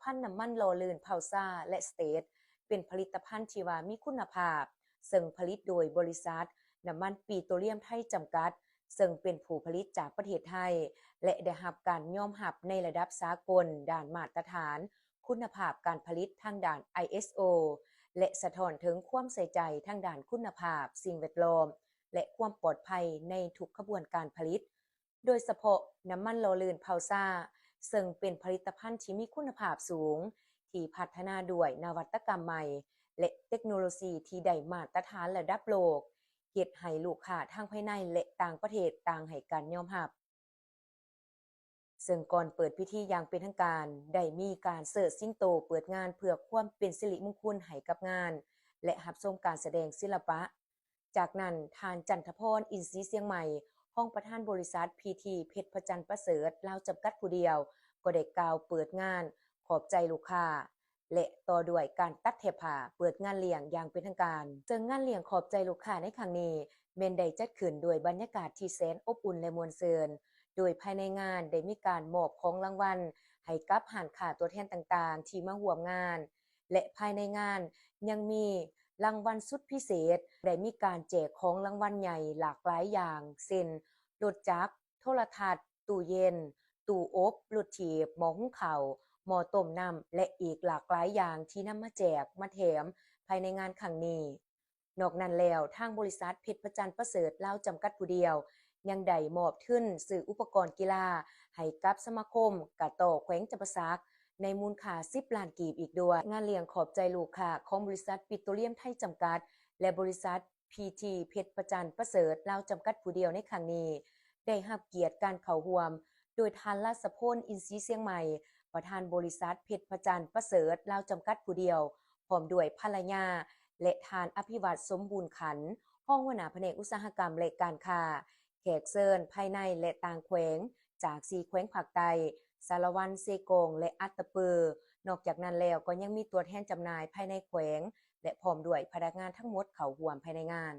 ภัณฑ์น้ำมันหล่อลื่นเพาซ่าและสเตทเป็นผลิตภัณฑ์ที่ว่ามีคุณภาพซึ่งผลิตโดยบริษัทน้ำมันปิโตรเลียมไทยจำกัดซึ่งเป็นผู้ผลิตจากประเทศไทยและได้รับการยอมรับในระดับสากลด้านมาตรฐานคุณภาพการผลิตทางด้าน ISO และสะท้อนถึงความใส่ใจทางด้านคุณภาพสิ่งแวดล้อมและความปลอดภัยในทุกขบวนการผลิตโดยเฉพาะน้ำมันหล่อลื่นเพาซ่าซึ่งเป็นผลิตภัณฑ์ที่มีคุณภาพสูงที่พัฒนาด้วยนวัตกรรมใหม่และเทคโนโลยีที่ได้มาตรฐานระดับโลกเฮ็ดให้ลูกค้าทางภายในและต่างประเทศต่างให้การยอมรับซึ่งก่อนเปิดพิธีอย่างเป็นทางการได้มีการเสิร์ชสิงโตเปิดงานเพื่อความเป็นสิริมงคลให้กับงานและรับชมการแสดงศิลปะจากนั้นทานจันทพรอินทรีย์เสียงใหม่ห้องประธานบริษัทพีทีเพชรพจันทร์ประเสริฐลาวจำกัดผู้เดียวก็ได้กล่าวเปิดงานขอบใจลูกค้าและต่อด้วยการตัดเทปผ้าเปิดงานเลี้ยงอย่างเป็นทางการซึ่งงานเลี้ยงขอบใจลูกค้าในครั้งนี้แม่นได้จัดขึ้นโดยบรรยากาศที่แสนอบอุ่นและมวลซื่นโดยภายในงานได้มีการมอบของรางวัลให้กับร้านค้าตัวแทนต่างๆที่มาร่วมงานและภายในงานยังมีรางวัลสุดพิเศษได้มีการแจกของรางวัลใหญ่หลากหลายอย่างเช่นรถจักรโทรทัศน์ตู้เย็นตู้อบรถถีบหม้อหุงข้าวหม้อต้มน้ำและอีกหลากหลายอย่างที่นำมาแจกมาแถมภายในงานครั้งนี้นอกนั้นแล้วทางบริษัทเพชรพจันทร์ประเสริฐลาวจำกัดผู้เดียวยังได้มอบทุนซื้ออุปกรณ์กีฬาให้กับสมาคมกะโตแขวงจำปาสักในมูลค่า10 ล้านกีบอีกด้วยงานเลี้ยงขอบใจลูกค้าของบริษัทปิโตรเลียมไทยจำกัดและบริษัท PT เพชรพจันทร์ประเสริฐลาวจำกัดผู้เดียวในครั้งนี้ได้รับเกียรติการเข้าร่วมโดยท่านราชพลอินทรีย์เสียงใหม่ประธานบริษัทเพชรพจันทร์ประเสริฐลาวจำกัดผู้เดียวพร้อมด้วยภรรยาและท่านอภิวัตรสมบูรณ์ขันธ์ห้องหัวหน้าแผนกอุตสาหกรรมและการค้าแขกเชิญภายในและต่างแขวงจาก4แขวงภาคใต้สารวันเซโกงและอัตตปือนอกจากนั้นแล้วก็ยังมีตัวแทนจำหน่ายภายในแขวงและพร้อมด้วยพนักงานทั้งหมดเข้าร่วมภายในงาน